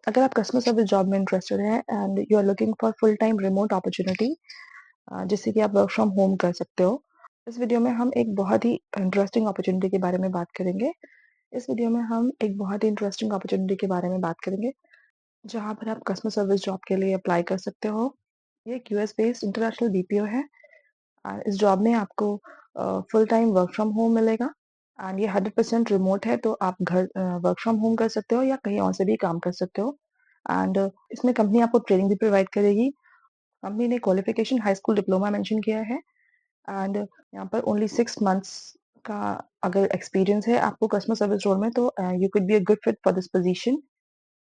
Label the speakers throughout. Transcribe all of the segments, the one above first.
Speaker 1: अगर आप customer service job में इंटरेस्टेड हैं and you are looking for full time remote opportunity जिससे कि आप वर्क फ्रॉम होम कर सकते हो, इस वीडियो में हम एक बहुत ही इंटरेस्टिंग अपॉर्चुनिटी के बारे में बात करेंगे। इस वीडियो में हम एक बहुत ही इंटरेस्टिंग अपॉर्चुनिटी के बारे में बात करेंगे, जहाँ पर आप कस्टमर सर्विस जॉब के लिए अप्लाई कर सकते हो। ये एक यूएस बेस्ड इंटरनेशनल बीपीओ है। इस जॉब में आपको full time work from home मिलेगा एंड ये 100% रिमोट है, तो आप घर वर्क फ्रॉम होम कर सकते हो या कहीं और से भी काम कर सकते हो। एंड इसमें कंपनी आपको ट्रेनिंग भी प्रोवाइड करेगी। कंपनी ने qualification high school diploma mention किया है एंड यहाँ पर ओनली 6 मंथ्स का अगर एक्सपीरियंस है आपको कस्टमर सर्विस रोल में, तो you could be a good fit for this position.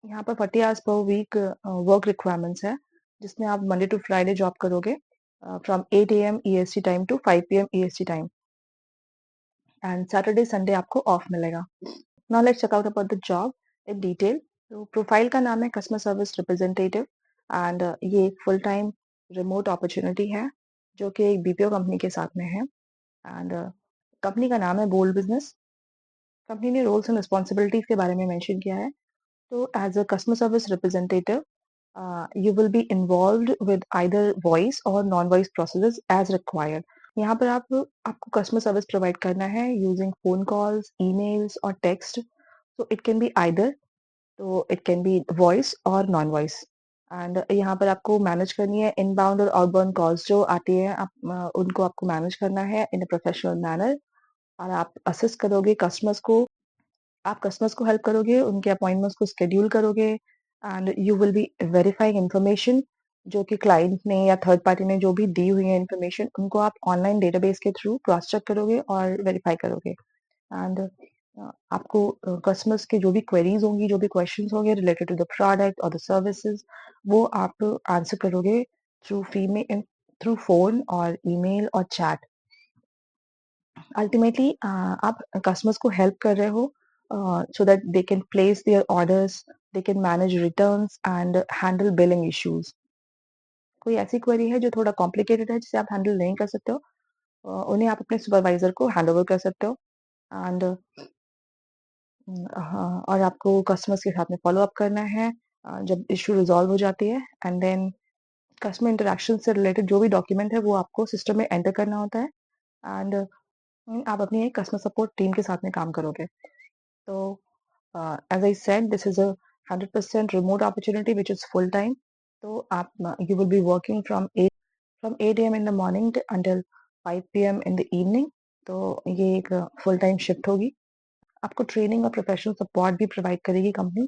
Speaker 1: यहाँ पर 40 hours per week work requirements है, जिसमें आप मंडे टू फ्राइडे जॉब करोगे from 8 AM EST time to 5 PM EST time and Saturday Sunday आपको off मिलेगा। Now let's check out about the job in detail. तो profile का नाम है कस्टमर सर्विस रिप्रेजेंटेटिव एंड ये एक फुल टाइम रिमोट अपॉर्चुनिटी है जो कि एक बीपीओ कंपनी के साथ में है एंड कंपनी का नाम है बोल्ड बिजनेस। कंपनी ने रोल्स एंड रिस्पॉन्सिबिलिटीज के बारे में मेंशन किया है। तो as a customer service representative you will be involved with either voice or non-voice processes as required। यहाँ पर आपको कस्टमर सर्विस प्रोवाइड करना है यूजिंग फोन कॉल्स, ईमेल्स और टेक्स्ट। तो इट कैन बी आइदर, तो इट कैन बी वॉइस और non voice. And यहाँ पर आपको मैनेज करनी है इनबाउंड और आउटबाउंड कॉल्स जो आती है, उनको आपको मैनेज करना है इन अ प्रोफेशनल मैनर। और आप असिस्ट करोगे कस्टमर्स को, आप कस्टमर्स को हेल्प करोगे, उनके अपॉइंटमेंट्स को स्केड्यूल करोगे and you will B verifying information जो कि क्लाइंट ने या थर्ड पार्टी ने जो भी दी हुई है इन्फॉर्मेशन, उनको आप ऑनलाइन डेटाबेस के थ्रू क्रॉस चेक करोगे और वेरीफाई करोगे। एंड आपको कस्टमर्स के जो भी क्वेरीज होंगी, जो भी क्वेश्चंस होंगे रिलेटेड टू द प्रोडक्ट और द सर्विसेज, वो आप आंसर करोगे थ्रू थ्रू फोन और ईमेल और चैट। अल्टीमेटली आप कस्टमर्स को हेल्प कर रहे हो so that they can place there orders, they can manage returns and handle billing issues. कोई ऐसी क्वेरी है जो थोड़ा कॉम्प्लिकेटेड है जिसे आप हैंडल नहीं कर सकते हो, उन्हें आप अपने सुपरवाइजर को हैंड ओवर कर सकते हो। एंड हाँ, और आपको कस्टमर्स के साथ में फॉलो अप करना है जब इश्यू रिजॉल्व हो जाती है। एंड देन कस्टमर इंटरेक्शन से रिलेटेड जो भी डॉक्यूमेंट है वो आपको सिस्टम में एंटर करना होता है एंड आप अपनी एक कस्टमर सपोर्ट टीम के साथ में काम करोगे। तो as I said, this is a 100% remote opportunity which is full time। तो आप you will be working from 8 AM in the morning until 5 PM in the evening। तो ये एक फुल टाइम शिफ्ट होगी। आपको ट्रेनिंग और प्रोफेशनल सपोर्ट भी provide करेगी कंपनी।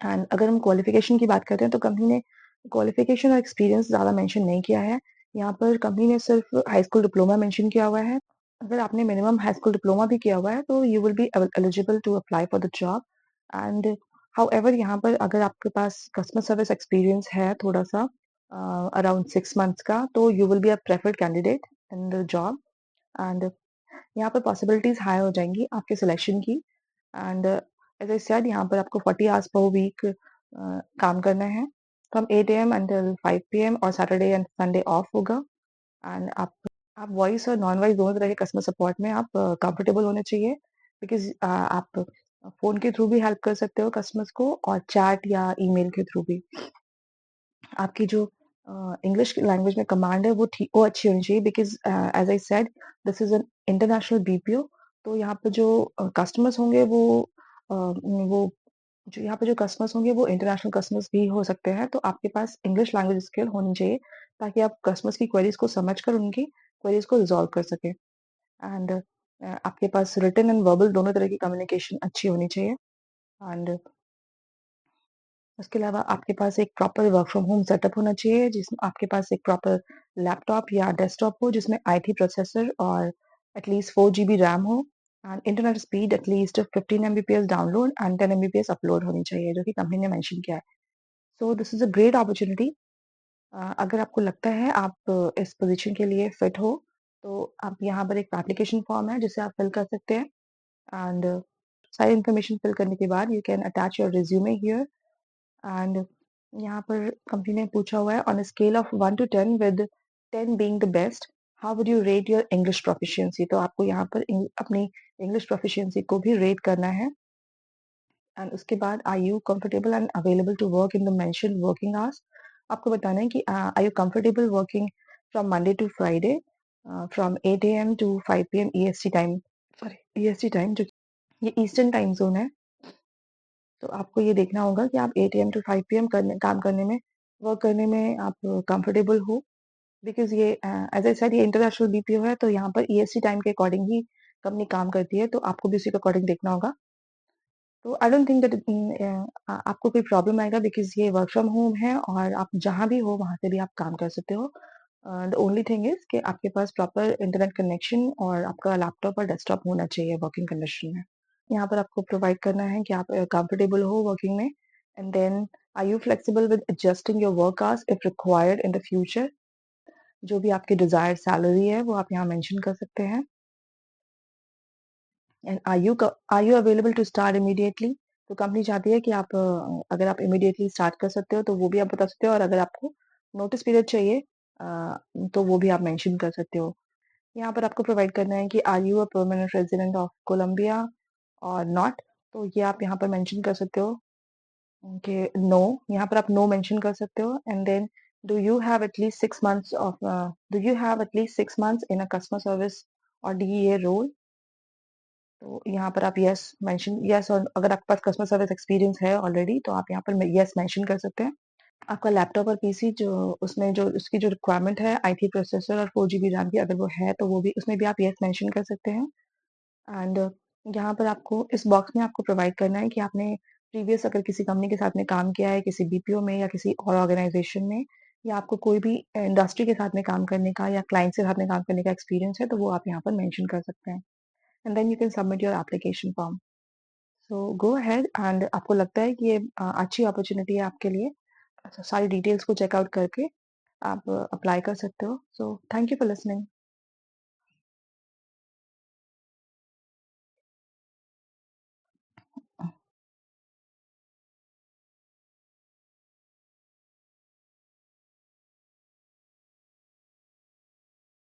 Speaker 1: एंड अगर हम क्वालिफिकेशन की बात करते हैं तो कंपनी ने क्वालिफिकेशन और एक्सपीरियंस ज़्यादा मेंशन नहीं किया है। यहाँ पर कंपनी ने सिर्फ हाई स्कूल डिप्लोमा मेंशन किया हुआ है। अगर आपने मिनिमम हाई स्कूल डिप्लोमा भी किया हुआ है तो you will be eligible to apply for the job. And however यहाँ पर अगर आपके पास कस्टमर सर्विस एक्सपीरियंस है थोड़ा सा अराउंड 6 मंथ्स का, तो you will be a preferred candidate in the job. And यहाँ पर पॉसिबिलिटीज हाई हो जाएंगी आपके सिलेक्शन की। एंड एज आई सेड, यहाँ पर आपको 40 आवर्स पर वीक काम करना है फ्रॉम 8 AM अंटिल 5 PM और सैटरडे एंड संडे ऑफ होगा। एंड आप वॉइस और नॉन वॉइस दोनों तरह के कस्टमर सपोर्ट में आप कंफर्टेबल होने चाहिए, बिकॉज आप फोन के थ्रू भी हेल्प कर सकते हो कस्टमर्स को और चैट या ईमेल के थ्रू भी। आपकी जो इंग्लिश लैंग्वेज में कमांड है वो अच्छी होनी चाहिए, because as I said this is an international BPO. तो यहाँ पे जो कस्टमर्स होंगे वो जो यहाँ पे जो कस्टमर्स होंगे वो इंटरनेशनल कस्टमर्स भी हो सकते हैं। तो आपके पास इंग्लिश लैंग्वेज स्किल होनी चाहिए ताकि आप कस्टमर्स की क्वेरीज को समझकर उनकी क्वेरीज को रिजॉल्व कर सके। एंड आपके पास रिटन एंड वर्बल दोनों तरह की कम्युनिकेशन अच्छी होनी चाहिए। एंड उसके अलावा आपके पास एक proper work from home setup होना चाहिए, जिसमें आपके पास एक प्रॉपर लैपटॉप या डेस्कटॉप हो जिसमें IT प्रोसेसर और एटलीस्ट 4 GB रैम हो and internet speed at least 15 Mbps download and 10 Mbps upload होनी चाहिए, जो कि कंपनी ने मेंशन किया है। So this is a great opportunity. अगर आपको लगता है आप इस पोजीशन के लिए फिट हो, तो आप यहाँ पर एक एप्लीकेशन फॉर्म है जिसे आप फिल कर सकते हैं। एंड सारी इन्फॉर्मेशन फिल करने के बाद you can attach your resume here. And यहाँ पर कंपनी ने पूछा हुआ है on a scale of 1 to 10 with 10 being the best, how would you rate your English proficiency. तो आपको यहाँ पर अपनी इंग्लिश प्रोफिशिएंसी को भी रेट करना है। एंड उसके बाद are you comfortable and available to work in the mentioned working hours? आपको बताना है कि are you comfortable working from Monday to Friday from 8 AM to 5 PM EST time, sorry EST time, जो ये ईस्टर्न टाइम ज़ोन है। तो आपको ये देखना होगा कि आप 8 एएम टू 5 पीएम काम करने में, वर्क करने में आप कंफर्टेबल हो। बिकॉज़ ये एज़ आई सेड, ये इंटरनेशनल बीपीओ है, तो यहाँ पर ईएसटी टाइम के अकॉर्डिंग ही कंपनी काम करती है, तो आपको भी उसी के अकॉर्डिंग देखना होगा। तो आई डोंट थिंक दैट आपको कोई प्रॉब्लम आएगा, बिकॉज़ ये वर्क फ्रॉम होम है और आप जहाँ भी हो वहाँ से भी आप काम कर सकते हो। द ओनली थिंग इज़ कि आपके पास प्रॉपर इंटरनेट कनेक्शन और आपका लैपटॉप और डेस्कटॉप होना चाहिए वर्किंग कंडीशन में। यहाँ पर आपको प्रोवाइड करना है कि आप कंफर्टेबल हो वर्किंग में, and then are you flexible with adjusting your work hours if required in the future? जो भी आपकी डिज़ायर्ड सैलरी है वो आप यहाँ मेंशन कर सकते हैं। And are you available to start immediately? तो कंपनी चाहती है कि आप अगर आप इमीडिएटली स्टार्ट कर सकते हो तो वो भी आप बता सकते हो, और अगर आपको नोटिस पीरियड चाहिए तो वो भी आप मेंशन कर सकते हो। यहाँ पर आपको प्रोवाइड करना है कि are you a permanent resident of Colombia और नॉट? तो ये आप यहाँ पर मेंशन कर सकते हो कि नो, यहाँ पर आप नो मेंशन कर सकते हो। And then do you have at least 6 months of do you have at least 6 months in a customer service और डीईए रोल? तो यहाँ पर आप यस मेंशन, यस, और अगर आपके पास कस्टमर सर्विस एक्सपीरियंस है ऑलरेडी तो आप यहाँ पर यस मेंशन कर सकते हैं। आपका लैपटॉप और पीसी जो उसमें जो उसकी जो रिक्वायरमेंट है आई3 प्रोसेसर और 4 जीबी रैम की, अगर वो है तो वो भी उसमें भी आप यस मेंशन कर सकते हैं। एंड यहाँ पर आपको इस बॉक्स में आपको प्रोवाइड करना है कि आपने प्रीवियस अगर किसी कंपनी के साथ में काम किया है, किसी बीपीओ में या किसी और ऑर्गेनाइजेशन में, या आपको कोई भी इंडस्ट्री के साथ में काम करने का या क्लाइंट के साथ में काम करने का एक्सपीरियंस है, तो वो आप यहाँ पर मेंशन कर सकते हैं। And then you can submit your application form. So go ahead, and आपको लगता है कि ये अच्छी अपॉर्चुनिटी है आपके लिए, सारी डिटेल्स को चेकआउट करके आप अप्लाई कर सकते हो। So thank you for listening.